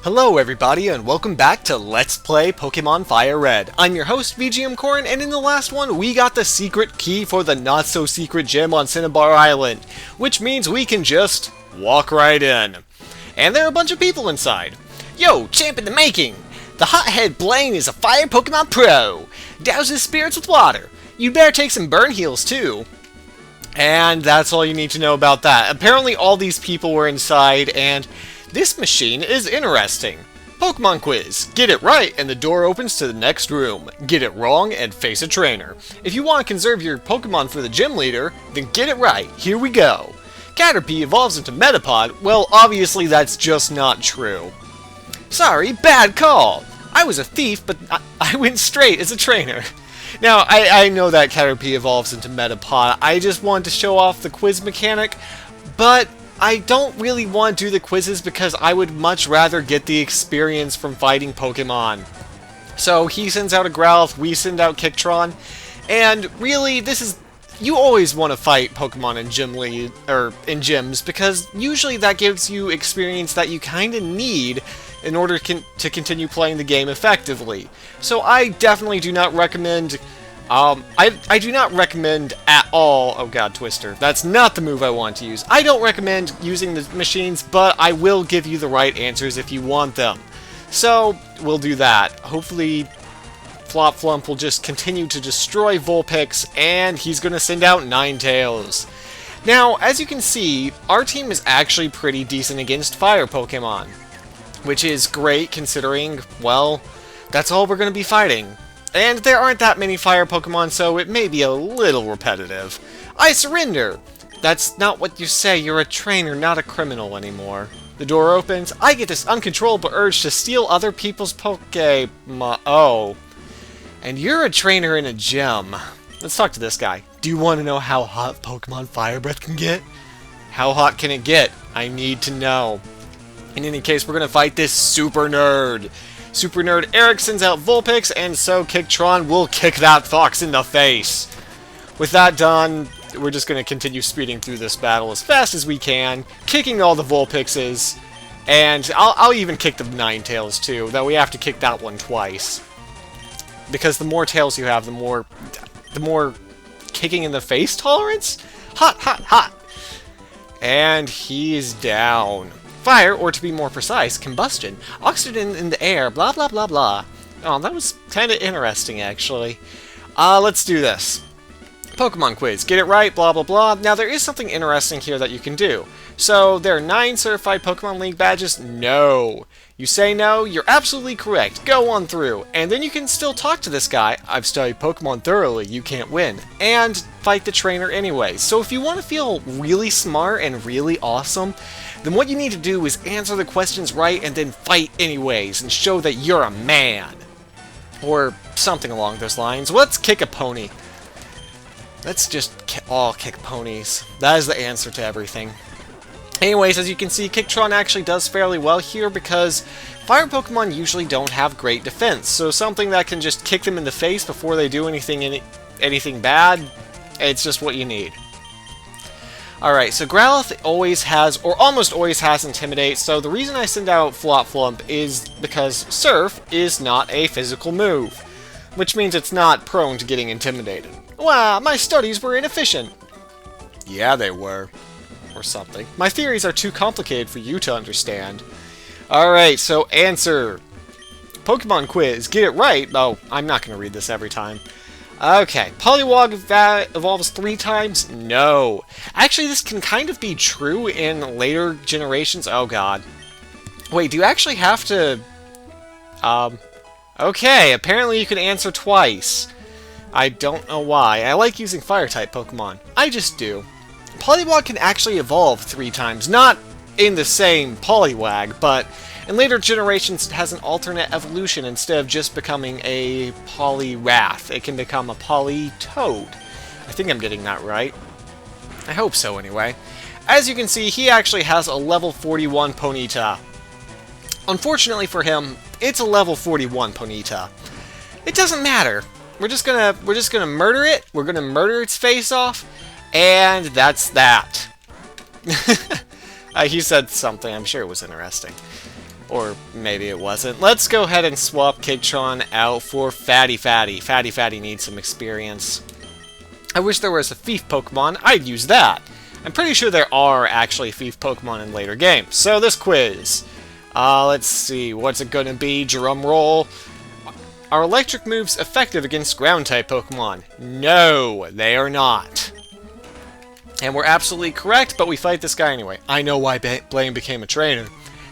Hello everybody and welcome back to Let's Play Pokémon Fire Red. I'm your host VGMKoren, and in the last one we got the secret key for the not so secret gym on Cinnabar Island, which means we can just walk right in. And there are a bunch of people inside. Yo, champ in the making! The hothead Blaine is a fire Pokemon pro! Douse his spirits with water. You'd better take some burn heals too. And that's all you need to know about that. Apparently all these people were inside, and this machine is interesting. Pokemon quiz. Get it right and the door opens to the next room. Get it wrong and face a trainer. If you want to conserve your Pokemon for the gym leader, then get it right. Here we go. Caterpie evolves into Metapod. Well, obviously that's just not true. Sorry, bad call. I was a thief, but I went straight as a trainer. Now, I know that Caterpie evolves into Metapod. I just wanted to show off the quiz mechanic, but I don't really want to do the quizzes because I would much rather get the experience from fighting Pokemon. So he sends out a Growlithe, we send out Kicktron, and really, you always want to fight Pokemon in in gyms because usually that gives you experience that you kind of need in order to continue playing the game effectively. So I definitely do not recommend. I do not recommend at all. Oh god, Twister. That's not the move I want to use. I don't recommend using the machines, but I will give you the right answers if you want them. So, we'll do that. Hopefully, Flop Flump will just continue to destroy Vulpix, and he's going to send out Ninetales. Now, as you can see, our team is actually pretty decent against fire Pokemon, which is great considering, well, that's all we're going to be fighting. And there aren't that many fire Pokemon, so it may be a little repetitive. I surrender! That's not what you say, you're a trainer, not a criminal anymore. The door opens. I get this uncontrollable urge to steal other people's Pokemon. Oh. And you're a trainer in a gym. Let's talk to this guy. Do you want to know how hot Pokemon Fire Breath can get? How hot can it get? I need to know. In any case, we're going to fight this super nerd. Super Nerd Eric sends out Vulpix, and so Kicktron will kick that fox in the face. With that done, we're just going to continue speeding through this battle as fast as we can, kicking all the Vulpixes, and I'll even kick the Ninetales too, though we have to kick that one twice. Because the more tails you have, the more kicking in the face tolerance? Hot, hot, hot! And he's down. Fire, or to be more precise, combustion. Oxygen in the air, blah blah blah blah. Oh, that was kind of interesting, actually. Let's do this. Pokemon quiz. Get it right, blah blah blah. Now, there is something interesting here that you can do. So, there are 9 certified Pokemon League badges? No. You say no? You're absolutely correct. Go on through. And then you can still talk to this guy. I've studied Pokemon thoroughly. You can't win. And fight the trainer anyway. So, if you want to feel really smart and really awesome, then what you need to do is answer the questions right and then fight anyways and show that you're a man. Or something along those lines. Let's kick a pony. Let's just all kick ponies. That is the answer to everything. Anyways, as you can see, Kicktron actually does fairly well here because fire Pokemon usually don't have great defense. So something that can just kick them in the face before they do anything bad, it's just what you need. Alright, so Growlithe always has, or almost always has, Intimidate, so the reason I send out Flop Flump is because Surf is not a physical move, which means it's not prone to getting intimidated. Wow, my studies were inefficient! Yeah, they were. Or something. My theories are too complicated for you to understand. Alright, so answer. Pokemon quiz, get it right. Oh, I'm not going to read this every time. Okay, Poliwag evolves 3 times? No. Actually, this can kind of be true in later generations. Oh god. Wait, do you actually have to... Okay, apparently you can answer twice. I don't know why. I like using Fire-type Pokemon. I just do. Poliwag can actually evolve 3 times. Not in the same Poliwag, but in later generations it has an alternate evolution. Instead of just becoming a Poliwrath, it can become a Politoad. I think I'm getting that right. I hope so, anyway. As you can see, he actually has a level 41 Ponyta. Unfortunately for him, it's a level 41 Ponyta. It doesn't matter. We're just gonna murder it. We're gonna murder its face off, and that's that. He said something. I'm sure it was interesting. Or maybe it wasn't. Let's go ahead and swap Kigtron out for Fatty Fatty. Fatty Fatty needs some experience. I wish there was a thief Pokemon. I'd use that. I'm pretty sure there are actually thief Pokemon in later games. So this quiz. Let's see. What's it gonna be? Drum roll. Are electric moves effective against ground-type Pokemon? No, they are not. And we're absolutely correct, but we fight this guy anyway. I know why Blaine became a trainer.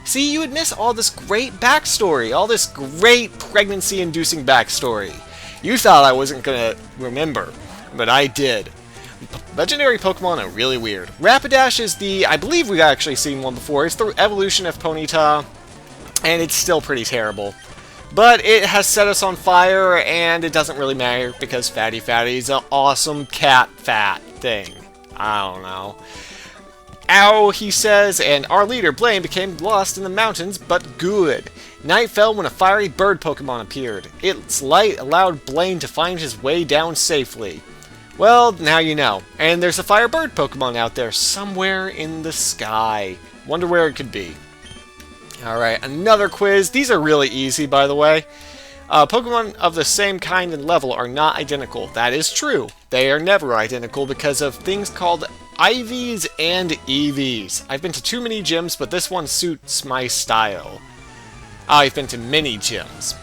See, you would miss all this great backstory, all this great pregnancy-inducing backstory. You thought I wasn't gonna remember, but I did. Legendary Pokemon are really weird. Rapidash is I believe we've actually seen one before. It's the evolution of Ponyta, and it's still pretty terrible. But it has set us on fire, and it doesn't really matter, because Fatty Fatty's an awesome cat fat thing. I don't know. Ow, he says, and our leader, Blaine, became lost in the mountains, but good. Night fell when a fiery bird Pokemon appeared. Its light allowed Blaine to find his way down safely. Well, now you know. And there's a fire bird Pokemon out there, somewhere in the sky. Wonder where it could be. Alright, another quiz. These are really easy, by the way. Pokemon of the same kind and level are not identical. That is true. They are never identical because of things called IVs and EVs. I've been to too many gyms, but this one suits my style. I've been to many gyms.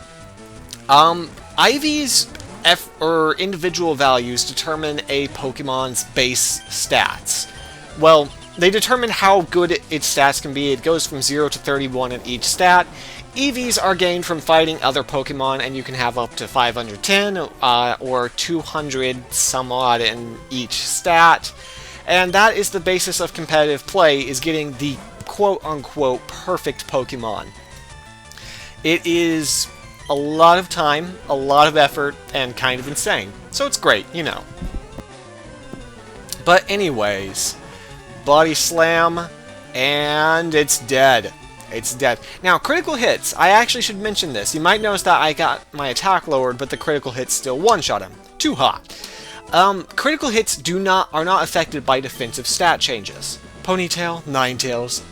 IVs or individual values determine a Pokemon's base stats. Well, they determine how good its stats can be. It goes from 0 to 31 in each stat. EVs are gained from fighting other Pokemon, and you can have up to 510 or 200 some odd in each stat. And that is the basis of competitive play, is getting the quote-unquote perfect Pokemon. It is a lot of time, a lot of effort, and kind of insane. So it's great, you know. But anyways, Body Slam, and it's dead. It's dead. Now, critical hits. I actually should mention this. You might notice that I got my attack lowered, but the critical hits still one-shot him. Too hot. Critical hits are not affected by defensive stat changes. Ponytail, Ninetales,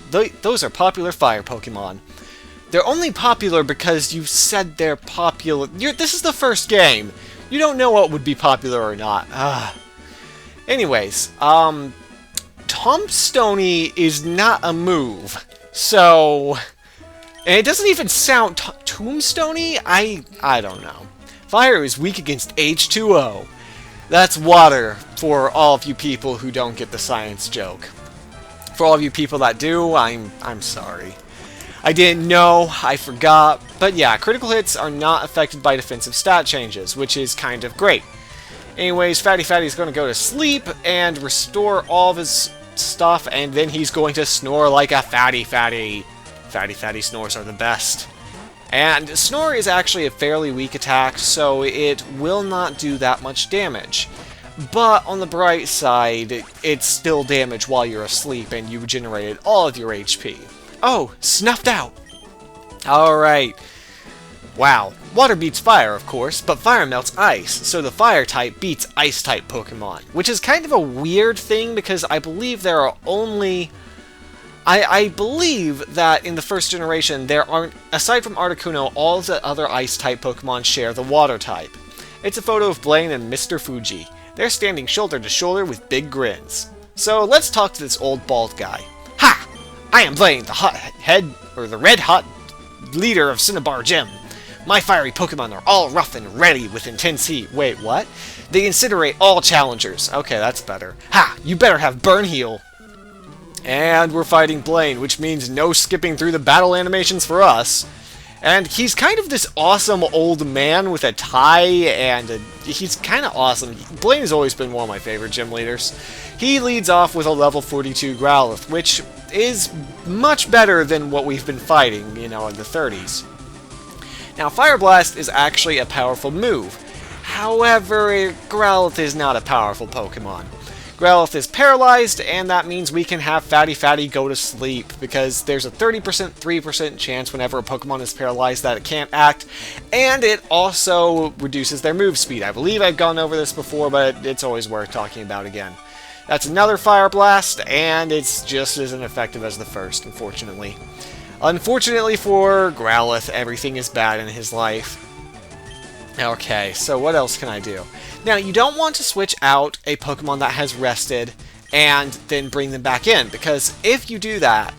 those are popular fire Pokemon. They're only popular because you said they're popular. This is the first game. You don't know what would be popular or not. Anyways, Tombstony is not a move. So, and it doesn't even sound Tombstony? I don't know. Fire is weak against H2O. That's water for all of you people who don't get the science joke. For all of you people that do, I'm sorry. I didn't know, I forgot, but yeah, critical hits are not affected by defensive stat changes, which is kind of great. Anyways, Fatty Fatty's going to go to sleep and restore all of his stuff, and then he's going to snore like a Fatty Fatty. Fatty Fatty snores are the best. And Snore is actually a fairly weak attack, so it will not do that much damage. But on the bright side, it's still damage while you're asleep, and you regenerated all of your HP. Oh, snuffed out! Alright. Wow. Water beats fire, of course, but fire melts ice, so the fire type beats ice type Pokemon. Which is kind of a weird thing, because I believe there are only... I believe that in the first generation, there aren't, aside from Articuno, all of the other ice type Pokemon share the water type. It's a photo of Blaine and Mr. Fuji. They're standing shoulder to shoulder with big grins. So let's talk to this old bald guy. Ha! I am Blaine, the red hot leader of Cinnabar Gym. My fiery Pokemon are all rough and ready with intense heat. Wait, what? They incinerate all challengers. Okay, that's better. Ha! You better have Burn Heal. And we're fighting Blaine, which means no skipping through the battle animations for us. And he's kind of this awesome old man with a tie, and he's kind of awesome. Blaine has always been one of my favorite gym leaders. He leads off with a level 42 Growlithe, which is much better than what we've been fighting, you know, in the 30s. Now, Fire Blast is actually a powerful move. However, Growlithe is not a powerful Pokemon. Growlithe is paralyzed, and that means we can have Fatty Fatty go to sleep, because there's a 30% 3% chance whenever a Pokemon is paralyzed that it can't act, and it also reduces their move speed. I believe I've gone over this before, but it's always worth talking about again. That's another Fire Blast, and it's just as ineffective as the first, unfortunately. Unfortunately for Growlithe, everything is bad in his life. Okay, so what else can I do? Now, you don't want to switch out a Pokemon that has rested and then bring them back in, because if you do that,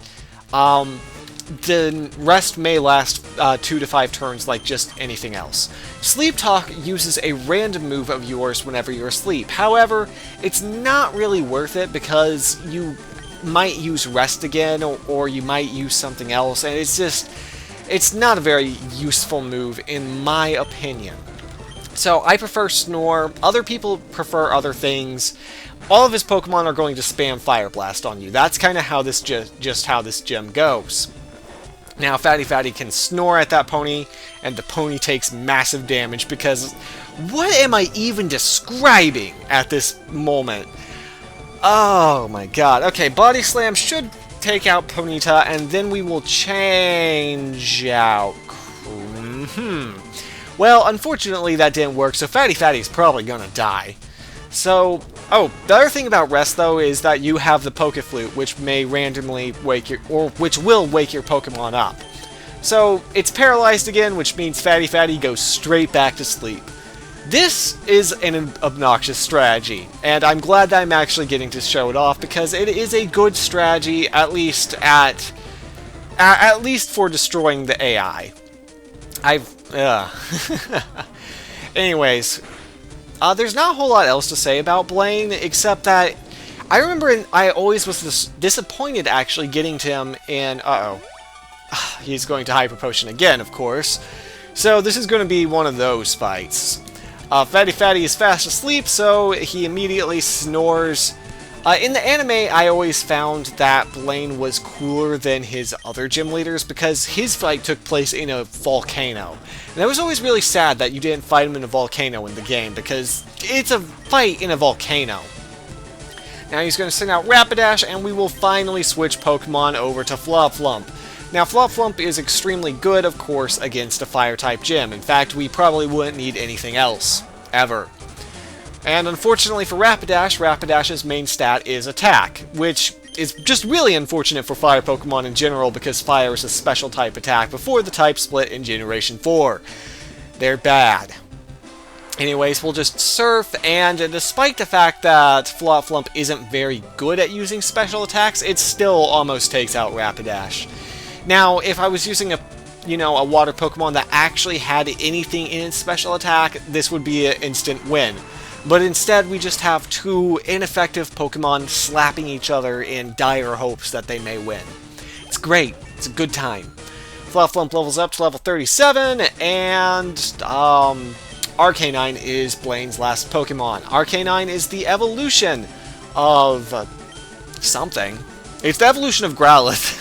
the rest may last 2 to 5 turns like just anything else. Sleep Talk uses a random move of yours whenever you're asleep. However, it's not really worth it because you might use Rest again, or you might use something else, and it's not a very useful move in my opinion. So I prefer Snore, other people prefer other things. All of his Pokemon are going to spam Fire Blast on you. That's kind of how this just how this gym goes. Now, Fatty can snore at that pony, and the pony takes massive damage because what am I even describing at this moment? Oh my god. Okay, Body Slam should take out Ponyta, and then we will change out... Well, unfortunately that didn't work, so Fatty's probably gonna die. So, the other thing about Rest, though, is that you have the Poke Flute, which may randomly wake which will wake your Pokemon up. So, it's paralyzed again, which means Fatty goes straight back to sleep. This is an obnoxious strategy, and I'm glad that I'm actually getting to show it off, because it is a good strategy, at least for destroying the AI. Anyways... there's not a whole lot else to say about Blaine, except that I remember I always was disappointed actually getting to him in... He's going to Hyper Potion again, of course. So this is going to be one of those fights. Fatty is fast asleep, so he immediately snores. In the anime, I always found that Blaine was cooler than his other gym leaders because his fight took place in a volcano. And I was always really sad that you didn't fight him in a volcano in the game, because it's a fight in a volcano. Now he's going to send out Rapidash, and we will finally switch Pokemon over to Flopflump. Now Flopflump is extremely good, of course, against a Fire-type gym. In fact, we probably wouldn't need anything else. Ever. And unfortunately for Rapidash, Rapidash's main stat is Attack, which is just really unfortunate for Fire Pokemon in general because Fire is a special type attack before the type split in Generation 4. They're bad. Anyways, we'll just Surf, and despite the fact that Flopflump isn't very good at using special attacks, it still almost takes out Rapidash. Now, if I was using a water Pokemon that actually had anything in its special attack, this would be an instant win. But instead, we just have two ineffective Pokemon slapping each other in dire hopes that they may win. It's great. It's a good time. Flopflump levels up to level 37, and Arcanine is Blaine's last Pokemon. Arcanine is the evolution of something. It's the evolution of Growlithe.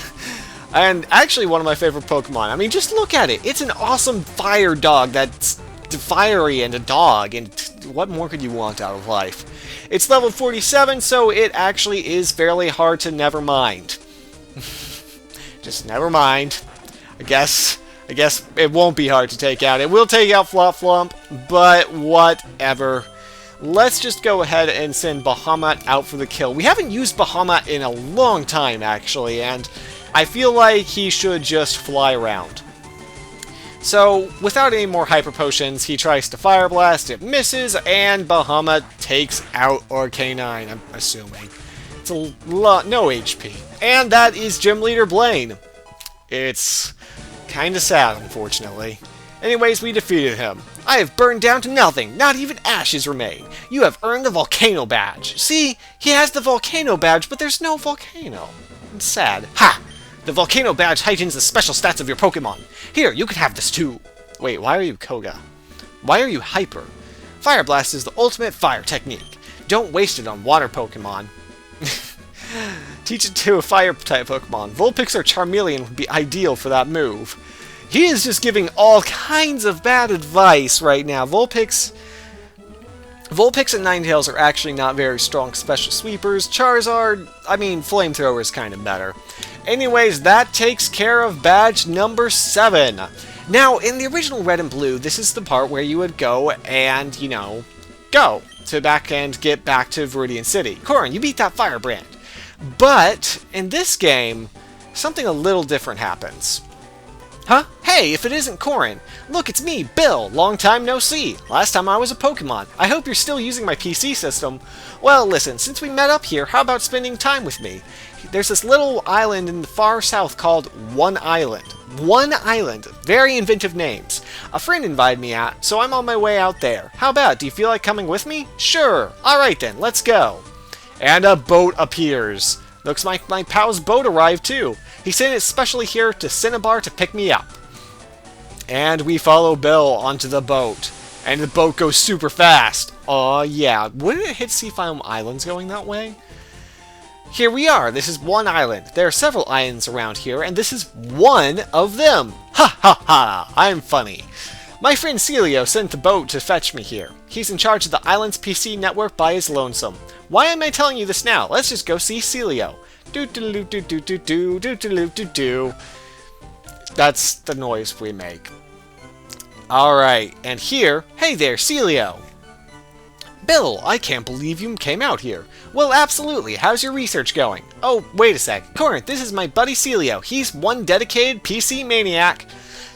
And actually one of my favorite Pokemon. I mean, just look at it. It's an awesome fire dog that's fiery and a dog, and what more could you want out of life? It's level 47, so it actually is fairly hard to never mind. Just never mind. I guess it won't be hard to take out. It will take out Flopflump, but whatever. Let's just go ahead and send Bahamut out for the kill. We haven't used Bahamut in a long time, actually, and I feel like he should just fly around. So, without any more Hyper Potions, he tries to Fire Blast, it misses, and Bahamut takes out Arcanine, I'm assuming. It's a lot, no HP. And that is Gym Leader Blaine. It's kinda sad, unfortunately. Anyways, we defeated him. I have burned down to nothing, not even ashes remain. You have earned the Volcano Badge. See, he has the Volcano Badge, but there's no volcano. It's sad. Ha! The Volcano Badge heightens the special stats of your Pokemon. Here, you can have this too. Wait, why are you Koga? Why are you Hyper? Fire Blast is the ultimate fire technique. Don't waste it on water Pokemon. Teach it to a fire-type Pokemon. Vulpix or Charmeleon would be ideal for that move. He is just giving all kinds of bad advice right now. Vulpix and Ninetales are actually not very strong special sweepers. Charizard, Flamethrower is kind of better. Anyways, that takes care of badge number 7. Now, in the original Red and Blue, this is the part where you would go and, go to get back to Viridian City. Koren, you beat that Firebrand. But, in this game, something a little different happens. Huh? Hey, if it isn't Koren! Look, it's me, Bill! Long time no see! Last time I was a Pokemon. I hope you're still using my PC system. Well, listen, since we met up here, how about spending time with me? There's this little island in the far south called One Island. One Island. Very inventive names. A friend invited me out, so I'm on my way out there. How about, do you feel like coming with me? Sure. Alright then, let's go. And a boat appears. Looks like my pal's boat arrived too. He sent it specially here to Cinnabar to pick me up. And we follow Bill onto the boat. And the boat goes super fast. Yeah. Wouldn't it hit Seafoam Islands going that way? Here we are. This is One Island. There are several islands around here, and this is one of them. Ha ha ha. I'm funny. My friend Celio sent the boat to fetch me here. He's in charge of the island's PC network by his lonesome. Why am I telling you this now? Let's just go see Celio. Do-do-do-do-do-do-do-do-do-do-do. That's the noise we make. Alright, and here, hey there, Celio! Bill, I can't believe you came out here. Well, absolutely, how's your research going? Oh, wait a sec. Koren, this is my buddy Celio. He's one dedicated PC maniac.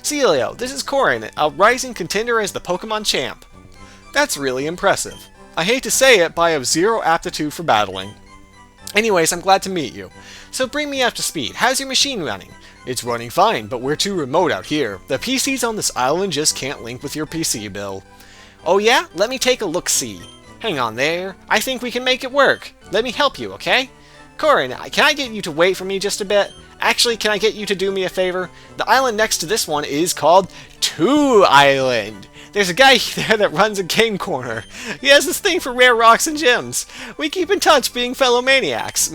Celio, this is Koren, a rising contender as the Pokemon champ. That's really impressive. I hate to say it, but I have zero aptitude for battling. Anyways, I'm glad to meet you. So bring me up to speed. How's your machine running? It's running fine, but we're too remote out here. The PCs on this island just can't link with your PC, Bill. Oh yeah? Let me take a look-see. Hang on there. I think we can make it work. Let me help you, okay? Koren, can I get you to wait for me just a bit? Actually, can I get you to do me a favor? The island next to this one is called Two Island. There's a guy there that runs a game corner. He has this thing for rare rocks and gems. We keep in touch being fellow maniacs.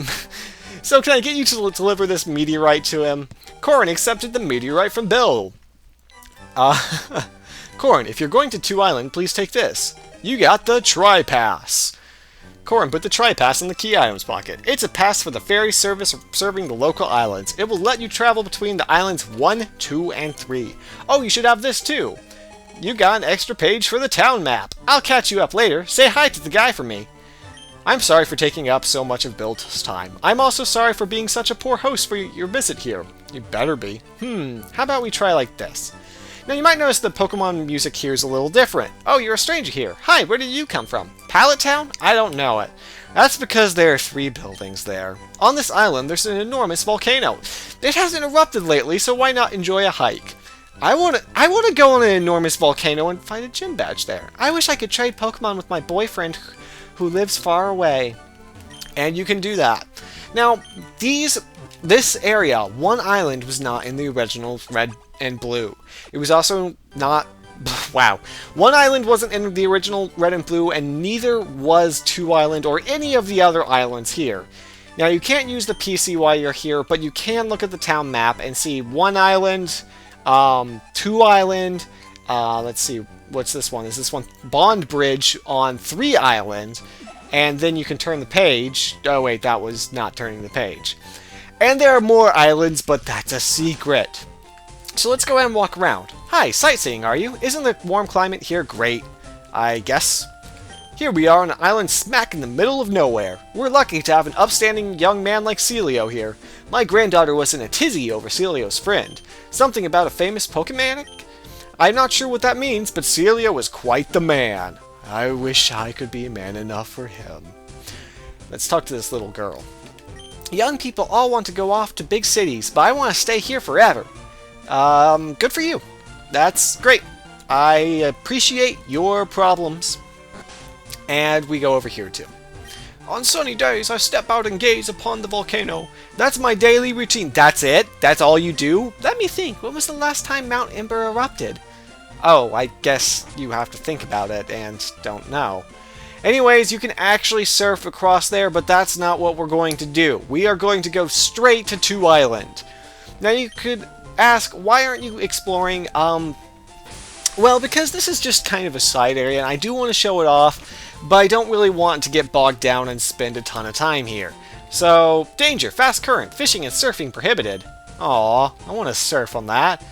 So can I get you to deliver this meteorite to him? Koren accepted the meteorite from Bill. Koren, if you're going to Two Island, please take this. You got the Tri-Pass. Koren put the Tri-Pass in the key items pocket. It's a pass for the ferry service serving the local islands. It will let you travel between the islands 1, 2, and 3. Oh, you should have this too. You got an extra page for the town map. I'll catch you up later. Say hi to the guy for me. I'm sorry for taking up so much of Bill's time. I'm also sorry for being such a poor host for your visit here. You better be. How about we try like this? Now you might notice the Pokemon music here is a little different. Oh, you're a stranger here. Hi, where did you come from? Pallet Town? I don't know it. That's because there are 3 buildings there. On this island, there's an enormous volcano. It hasn't erupted lately, so why not enjoy a hike? I want to go on an enormous volcano and find a gym badge there. I wish I could trade Pokemon with my boyfriend who lives far away. And you can do that. Now, this area, One Island, was not in the original Red and Blue. It was also not... Wow. One Island wasn't in the original Red and Blue, and neither was Two Island or any of the other islands here. Now, you can't use the PC while you're here, but you can look at the town map and see One Island, Two Island, let's see, what's this one? Is this one Bond Bridge on 3 Island? And then you can turn the page. Oh wait, that was not turning the page. And there are more islands, but that's a secret. So let's go ahead and walk around. Hi, sightseeing are you? Isn't the warm climate here great? I guess. Here we are on an island smack in the middle of nowhere. We're lucky to have an upstanding young man like Celio here. My granddaughter was in a tizzy over Celio's friend. Something about a famous Pokemanic? I'm not sure what that means, but Celio was quite the man. I wish I could be man enough for him. Let's talk to this little girl. Young people all want to go off to big cities, but I want to stay here forever. Good for you. That's great. I appreciate your problems. And we go over here too. On sunny days, I step out and gaze upon the volcano. That's my daily routine. That's it? That's all you do? Let me think. When was the last time Mount Ember erupted? Oh, I guess you have to think about it and don't know. Anyways, you can actually surf across there, but that's not what we're going to do. We are going to go straight to Two Island. Now you could ask, why aren't you exploring, well, because this is just kind of a side area, and I do want to show it off, but I don't really want to get bogged down and spend a ton of time here. So, danger, fast current, fishing and surfing prohibited. Aw, I want to surf on that.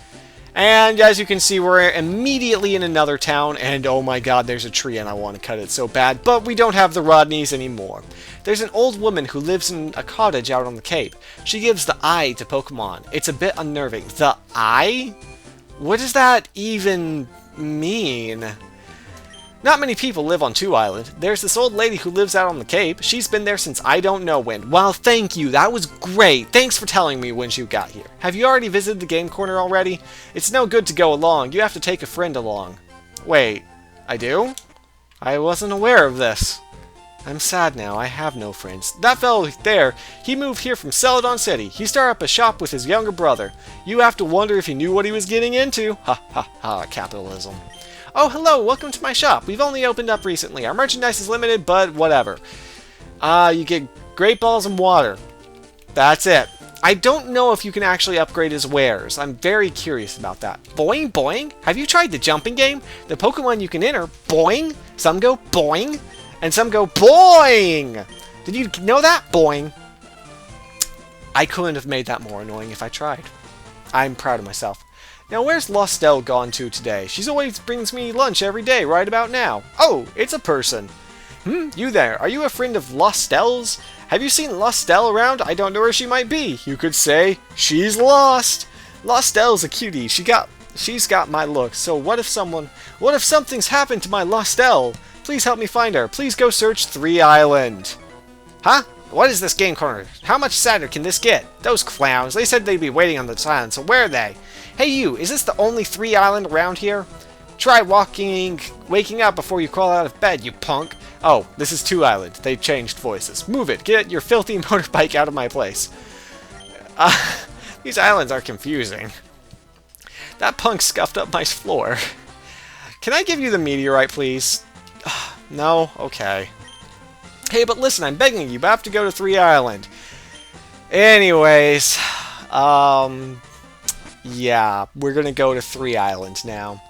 And as you can see, we're immediately in another town, and oh my god, there's a tree and I want to cut it so bad, but we don't have the Rodneys anymore. There's an old woman who lives in a cottage out on the Cape. She gives the eye to Pokemon. It's a bit unnerving. The eye? What does that even mean? Not many people live on 2 Island. There's this old lady who lives out on the Cape. She's been there since I don't know when. Well, thank you. That was great. Thanks for telling me when she got here. Have you already visited the game corner already? It's no good to go along. You have to take a friend along. Wait, I do? I wasn't aware of this. I'm sad now. I have no friends. That fellow there, he moved here from Celadon City. He started up a shop with his younger brother. You have to wonder if he knew what he was getting into. Ha ha ha, capitalism. Oh, hello, welcome to my shop. We've only opened up recently. Our merchandise is limited, but whatever. You get great balls and water. That's it. I don't know if you can actually upgrade his wares. I'm very curious about that. Boing, boing? Have you tried the jumping game? The Pokemon you can enter, boing. Some go boing, and some go boing. Did you know that? Boing. I couldn't have made that more annoying if I tried. I'm proud of myself. Now, where's Lostel gone to today? She's always brings me lunch every day, right about now. Oh, it's a person. You there. Are you a friend of Lostel's? Have you seen Lostel around? I don't know where she might be. You could say, she's lost. Lostel's a cutie. She's got my look. So what if something's happened to my Lostel? Please help me find her. Please go search 3 Island. Huh? What is this game corner? How much sadder can this get? Those clowns, they said they'd be waiting on the island, so where are they? Hey you, is this the only 3 Island around here? Try waking up before you crawl out of bed, you punk. Oh, this is 2 Island. They've changed voices. Move it. Get your filthy motorbike out of my place. These islands are confusing. That punk scuffed up my floor. Can I give you the meteorite, please? No? Okay. Hey, but listen, I'm begging you, but I have to go to 3 Island. Anyways, yeah, we're gonna go to 3 Island now.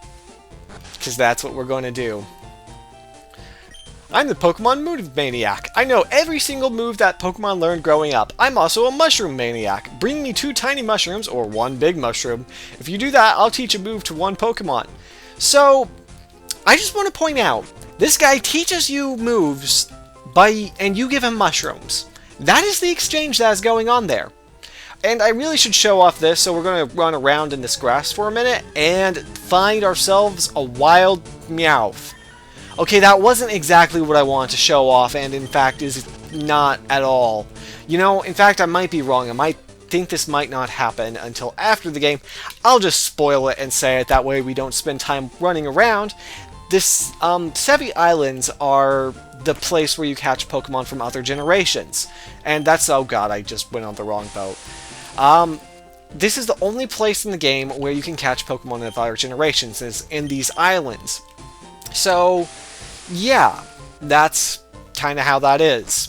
Because that's what we're gonna do. I'm the Pokemon Move Maniac. I know every single move that Pokemon learned growing up. I'm also a Mushroom Maniac. Bring me 2 tiny mushrooms, or 1 big mushroom. If you do that, I'll teach a move to 1 Pokemon. So, I just want to point out, this guy teaches you moves, and you give him mushrooms. That is the exchange that is going on there. And I really should show off this, so we're going to run around in this grass for a minute and find ourselves a wild Meowth. Okay, that wasn't exactly what I wanted to show off, and in fact is not at all. You know, in fact, I might be wrong. I might think this might not happen until after the game. I'll just spoil it and say it, that way we don't spend time running around. This, Sevi Islands are the place where you catch Pokemon from other generations. And that's, oh god, I just went on the wrong boat. This is the only place in the game where you can catch Pokemon of other generations, is in these islands. So, yeah, that's kind of how that is.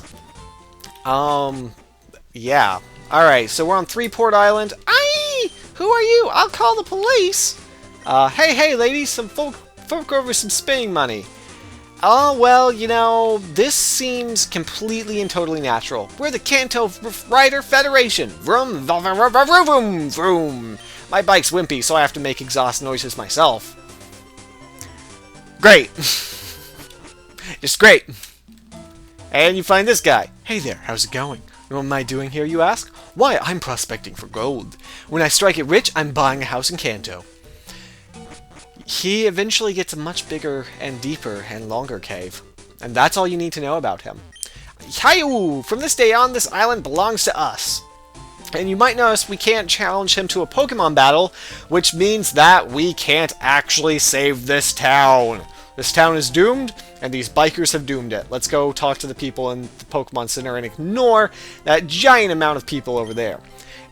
Yeah. Alright, so we're on Threeport Island. Aye! Who are you? I'll call the police! Hey, ladies, some folk over some spinning money. Oh, well, you know, this seems completely and totally natural. We're the Kanto Rider Federation. Vroom, vroom, vroom, vroom, vroom, vroom. My bike's wimpy, so I have to make exhaust noises myself. Great. Just great. And you find this guy. Hey there, how's it going? What am I doing here, you ask? Why, I'm prospecting for gold. When I strike it rich, I'm buying a house in Kanto. He eventually gets a much bigger and deeper and longer cave. And that's all you need to know about him. Hi-yoo! From this day on, this island belongs to us. And you might notice we can't challenge him to a Pokemon battle, which means that we can't actually save this town. This town is doomed, and these bikers have doomed it. Let's go talk to the people in the Pokemon Center and ignore that giant amount of people over there.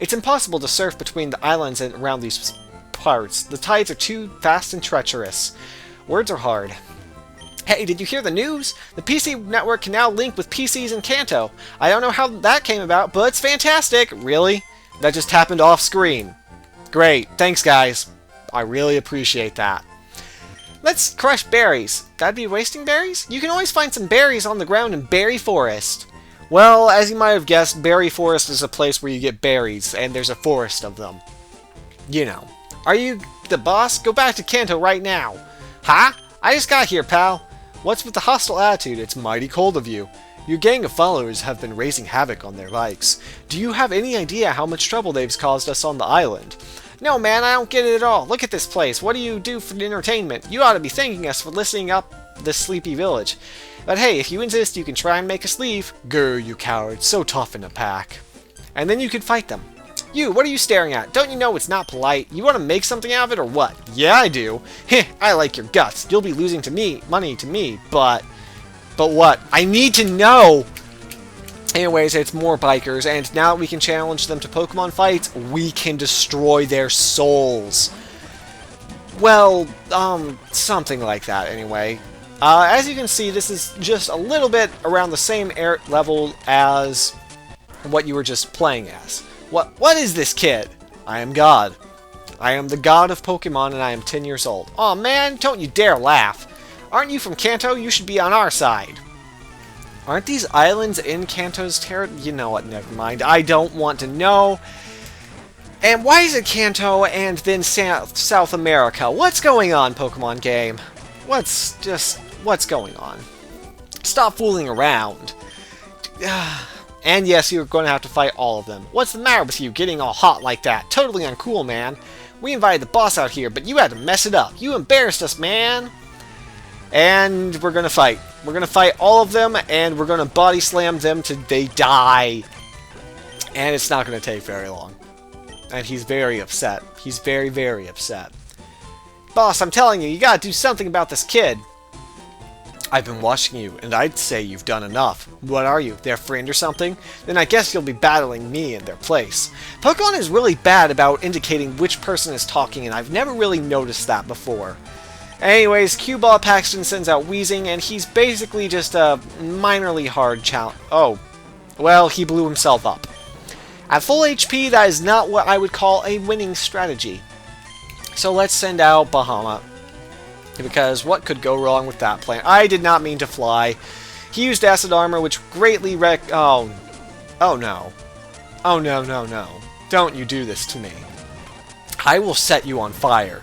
It's impossible to surf between the islands and around these parts. The tides are too fast and treacherous. Words are hard. Hey, did you hear the news? The PC network can now link with PCs in Kanto. I don't know how that came about, but it's fantastic. Really? That just happened off screen. Great. Thanks, guys. I really appreciate that. Let's crush berries. That'd be wasting berries? You can always find some berries on the ground in Berry Forest. Well, as you might have guessed, Berry Forest is a place where you get berries, and there's a forest of them. You know. Are you the boss? Go back to Kanto right now. Huh? I just got here, pal. What's with the hostile attitude? It's mighty cold of you. Your gang of followers have been raising havoc on their bikes. Do you have any idea how much trouble they've caused us on the island? No, man, I don't get it at all. Look at this place. What do you do for entertainment? You ought to be thanking us for listening up this sleepy village. But hey, if you insist, you can try and make us leave. Grr, you coward. So tough in a pack. And then you can fight them. You, what are you staring at? Don't you know it's not polite? You want to make something out of it or what? Yeah, I do. Heh, I like your guts. You'll be losing money to me, but what? I need to know! Anyways, it's more bikers, and now that we can challenge them to Pokemon fights, we can destroy their souls. Well, something like that, anyway. As you can see, this is just a little bit around the same level as what you were just playing as. What is this, kid? I am God. I am the god of Pokemon, and I am 10 years old. Aw, man, don't you dare laugh. Aren't you from Kanto? You should be on our side. Aren't these islands in Kanto's territory? You know what, never mind. I don't want to know. And why is it Kanto and then South America? What's going on, Pokemon game? What's going on? Stop fooling around. And yes, you're going to have to fight all of them. What's the matter with you getting all hot like that? Totally uncool, man. We invited the boss out here, but you had to mess it up. You embarrassed us, man. And we're going to fight. We're going to fight all of them, and we're going to body slam them till they die. And it's not going to take very long. And he's very upset. He's very, very upset. Boss, I'm telling you, you got to do something about this kid. I've been watching you, and I'd say you've done enough. What are you, their friend or something? Then I guess you'll be battling me in their place. Pokemon is really bad about indicating which person is talking, and I've never really noticed that before. Anyways, Cue-Ball Paxton sends out Wheezing, and he's basically just a minorly hard challenge. Oh, well, he blew himself up. At full HP, that is not what I would call a winning strategy. So let's send out Bahamut. Because what could go wrong with that plan? I did not mean to fly. He used Acid Armor, which greatly Oh no. Oh no, no, no. Don't you do this to me. I will set you on fire.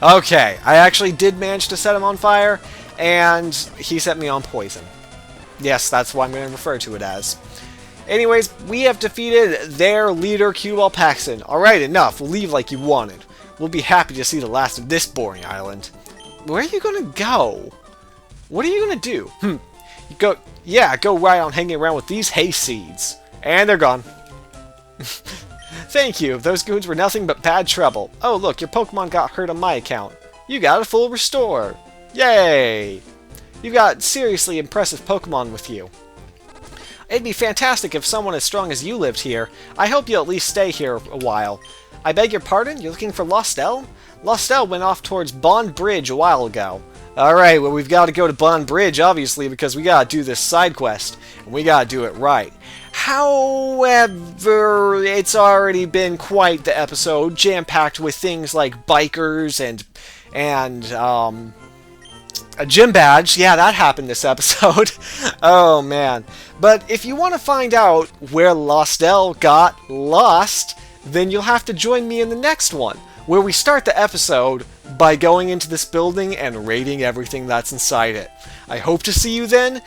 Okay, I actually did manage to set him on fire, and he set me on poison. Yes, that's what I'm going to refer to it as. Anyways, we have defeated their leader, Cue-Ball Paxton. Alright, enough. We'll leave like you wanted. We'll be happy to see the last of this boring island. Where are you gonna go? What are you gonna do? Go right on hanging around with these hay seeds. And they're gone. Thank you. Those goons were nothing but bad trouble. Oh, look, your Pokemon got hurt on my account. You got a full restore. Yay! You've got seriously impressive Pokemon with you. It'd be fantastic if someone as strong as you lived here. I hope you'll at least stay here a while. I beg your pardon? You're looking for Lostel? Lostel went off towards Bond Bridge a while ago. Alright, well we've got to go to Bond Bridge, obviously, because we gotta do this side quest. And we gotta do it right. However, it's already been quite the episode, jam-packed with things like bikers and a gym badge. Yeah, that happened this episode. Oh, man. But if you want to find out where Lostel got lost, then you'll have to join me in the next one, where we start the episode by going into this building and raiding everything that's inside it. I hope to see you then,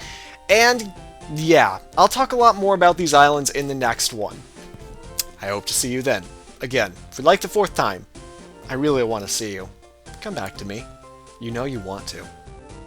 and yeah, I'll talk a lot more about these islands in the next one. I hope to see you then. Again, for like the 4th time, I really want to see you. Come back to me. You know you want to.